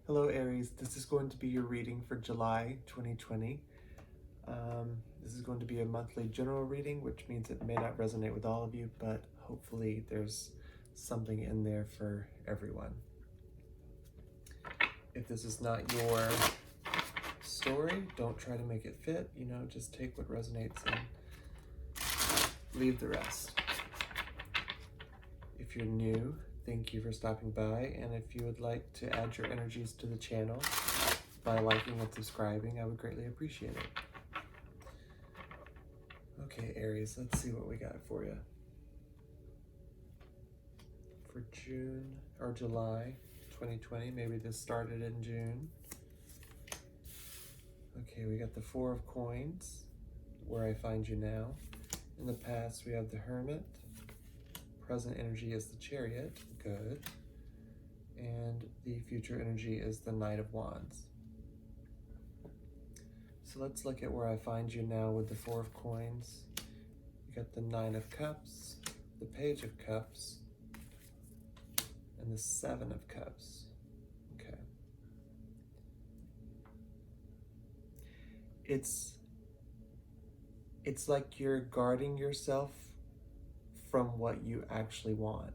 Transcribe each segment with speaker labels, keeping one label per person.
Speaker 1: Hello Aries, this is going to be your reading for July 2020. This is going to be a monthly general reading, which means it may not resonate with all of you, but hopefully there's something in there for everyone. If this is not your story, don't try to make it fit, just take what resonates and leave the rest. If you're new, thank you for stopping by, and if you would like to add your energies to the channel by liking and subscribing, I would greatly appreciate it. Okay, Aries, let's see what we got for you. For June or July 2020, maybe this started in June. Okay, we got the Four of Coins, where I find you now. In the past, we have the Hermit. Present energy is the Chariot, good. And the future energy is the Knight of Wands. So let's look at where I find you now with the Four of Coins. You got the Nine of Cups, the Page of Cups, and the Seven of Cups. Okay. It's like you're guarding yourself from what you actually want.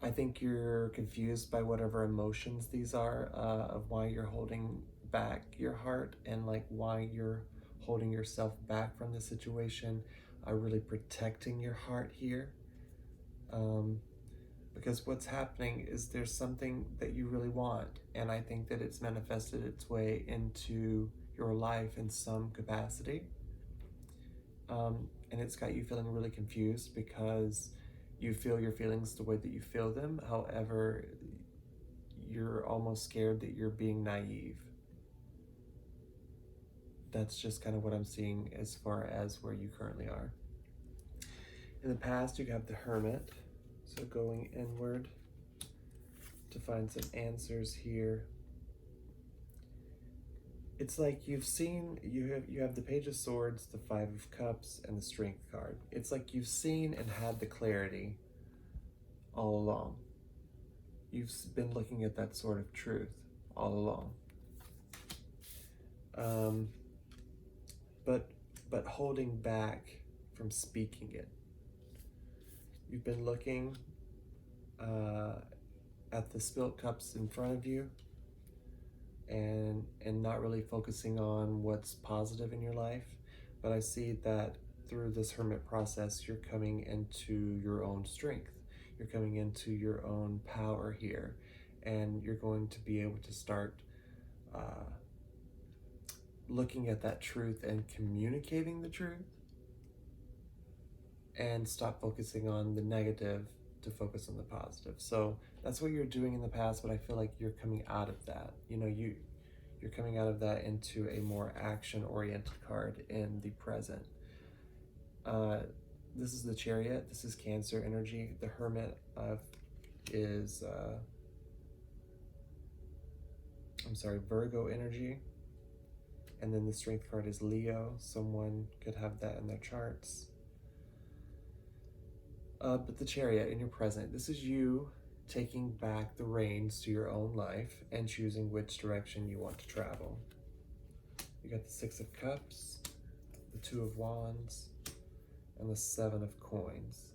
Speaker 1: I think you're confused by whatever emotions these are, of why you're holding back your heart and like why you're holding yourself back from the situation, really protecting your heart here. Because what's happening is there's something that you really want, and I think that it's manifested its way into your life in some capacity. And it's got you feeling really confused because you feel your feelings the way that you feel them. However, you're almost scared that you're being naive. That's just kind of what I'm seeing as far as where you currently are. In the past, you have the Hermit, so going inward to find some answers here. It's like you have the Page of Swords, the Five of Cups, and the Strength card. It's like you've seen and had the clarity all along. You've been looking at that sort of truth all along. But holding back from speaking it. You've been looking at the spilt cups in front of you and not really focusing on what's positive in your life. But I see that through this Hermit process, you're coming into your own strength. You're coming into your own power here, and you're going to be able to start looking at that truth and communicating the truth, and stop focusing on the negative to focus on the positive. So that's what you're doing in the past, but I feel like you're coming out of that. You're coming out of that into a more action-oriented card in the present. This is the Chariot. This is Cancer energy. The Hermit is Virgo energy. And then the Strength card is Leo. Someone could have that in their charts. But the Chariot in your present, this is you taking back the reins to your own life and choosing which direction you want to travel. You got the Six of Cups, the Two of Wands, and the Seven of Coins.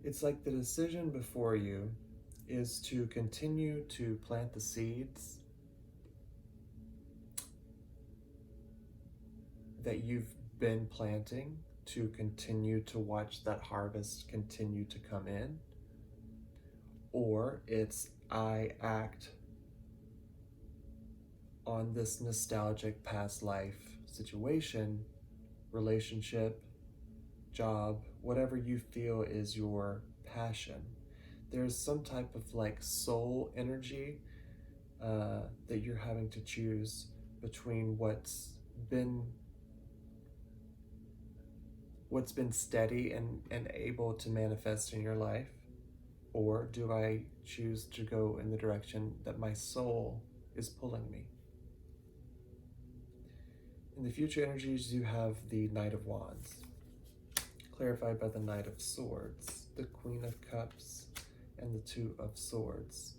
Speaker 1: It's like the decision before you is to continue to plant the seeds that you've been planting, to continue to watch that harvest continue to come in, or it's I act on this nostalgic past life situation, relationship, job, whatever you feel is your passion. There's some type of like soul energy that you're having to choose between what's been steady and able to manifest in your life, or do I choose to go in the direction that my soul is pulling me? In the future energies, you have the Knight of Wands, clarified by the Knight of Swords, the Queen of Cups, and the Two of Swords.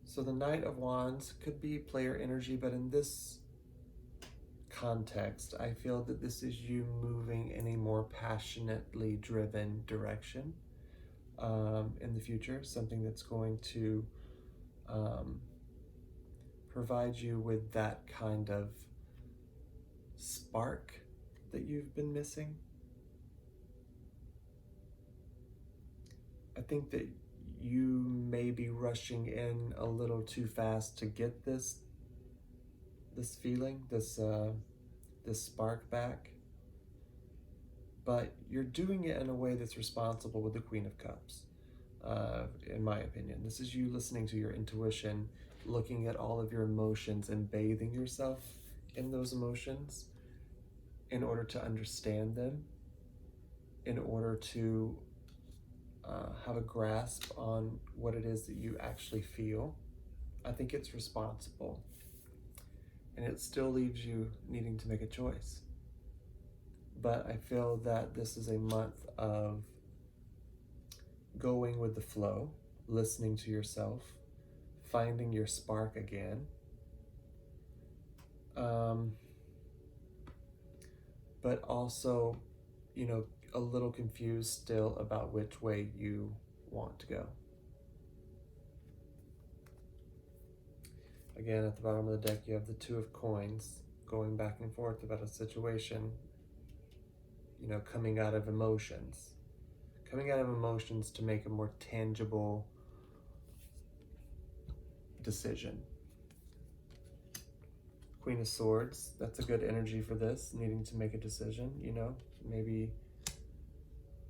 Speaker 1: So the Knight of Wands could be player energy, but in this context, I feel that this is you moving in a more passionately driven direction in the future, something that's going to provide you with that kind of spark that you've been missing. I think that you may be rushing in a little too fast to get this feeling, this spark back, but you're doing it in a way that's responsible with the Queen of Cups, in my opinion. This is you listening to your intuition, looking at all of your emotions and bathing yourself in those emotions in order to understand them, in order to have a grasp on what it is that you actually feel. I think it's responsible, and it still leaves you needing to make a choice. But I feel that this is a month of going with the flow, listening to yourself, finding your spark again. But also, a little confused still about which way you want to go. Again, at the bottom of the deck, you have the Two of Coins going back and forth about a situation, coming out of emotions. Coming out of emotions to make a more tangible decision. Queen of Swords, that's a good energy for this, needing to make a decision, maybe.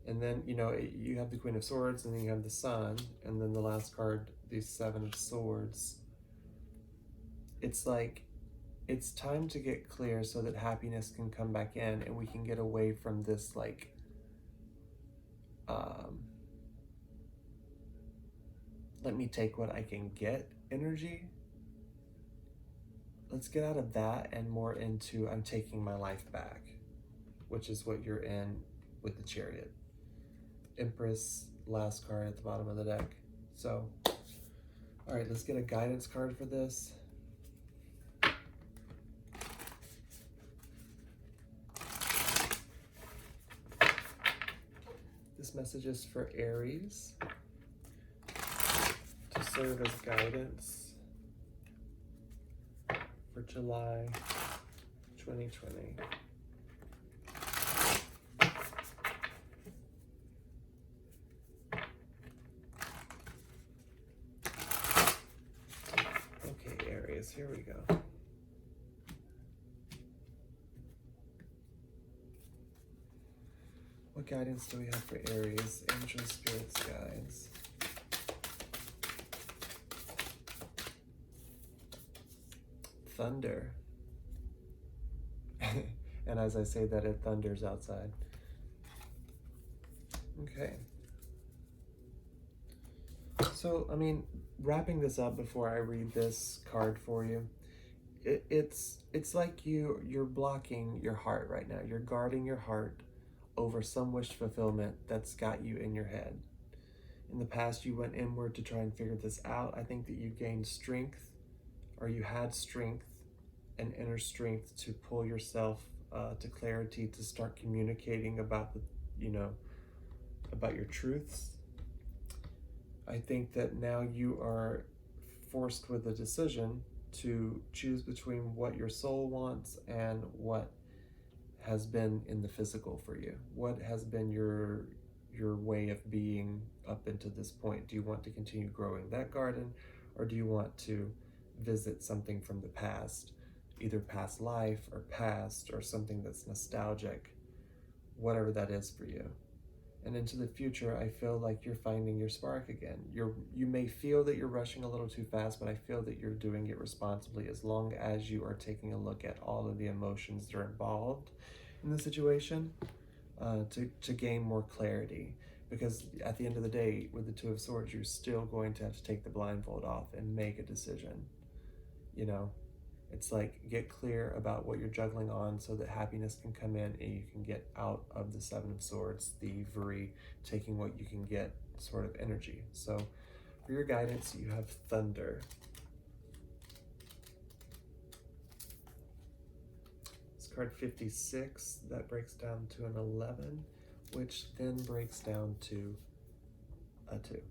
Speaker 1: And then, you have the Queen of Swords, and then you have the Sun, and then the last card, the Seven of Swords. It's like, it's time to get clear so that happiness can come back in, and we can get away from this, let me take what I can get energy. Let's get out of that and more into I'm taking my life back, which is what you're in with the Chariot. Empress, last card at the bottom of the deck. So, all right, let's get a guidance card for this. This message is for Aries to serve as guidance for July 2020. Okay, Aries, here we go. What guidance do we have for Aries? Angels, spirits, guides. Thunder. And as I say that, it thunders outside. Okay. So, wrapping this up before I read this card for you, it's like you're blocking your heart right now. You're guarding your heart over some wish fulfillment that's got you in your head. In the past, you went inward to try and figure this out. I think that you gained strength, or you had strength and inner strength to pull yourself to clarity, to start communicating about about your truths. I think that now you are forced with a decision to choose between what your soul wants and what has been in the physical for you. What has been your way of being up until this point? Do you want to continue growing that garden, or do you want to visit something from the past, either past life or something that's nostalgic, whatever that is for you? And into the future, I feel like you're finding your spark again. You may feel that you're rushing a little too fast, but I feel that you're doing it responsibly as long as you are taking a look at all of the emotions that are involved in the situation to gain more clarity. Because at the end of the day, with the Two of Swords, you're still going to have to take the blindfold off and make a decision. You know, it's like get clear about what you're juggling on so that happiness can come in and you can get out of the Seven of Swords, thievery, taking what you can get sort of energy. So for your guidance, you have Thunder. It's card 56. That breaks down to an 11, which then breaks down to a 2.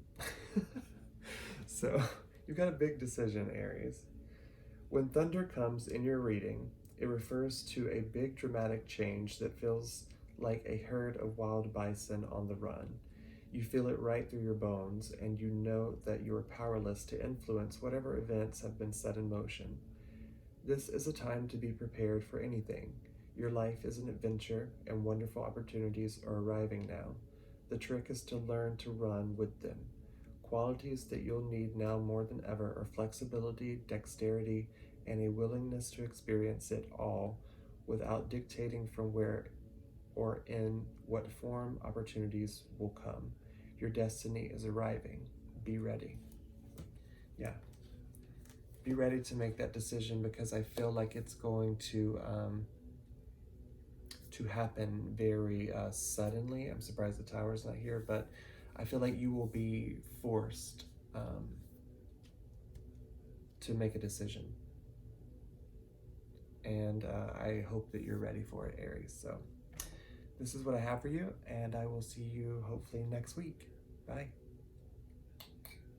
Speaker 1: So you've got a big decision, Aries. When thunder comes in your reading, it refers to a big dramatic change that feels like a herd of wild bison on the run. You feel it right through your bones, and you know that you are powerless to influence whatever events have been set in motion. This is a time to be prepared for anything. Your life is an adventure, and wonderful opportunities are arriving now. The trick is to learn to run with them. Qualities that you'll need now more than ever are flexibility, dexterity, and a willingness to experience it all without dictating from where or in what form opportunities will come. Your destiny is arriving. Be ready. Yeah. Be ready to make that decision, because I feel like it's going to happen very suddenly. I'm surprised the tower's not here, but I feel like you will be forced to make a decision. And I hope that you're ready for it, Aries. So this is what I have for you, and I will see you hopefully next week. Bye.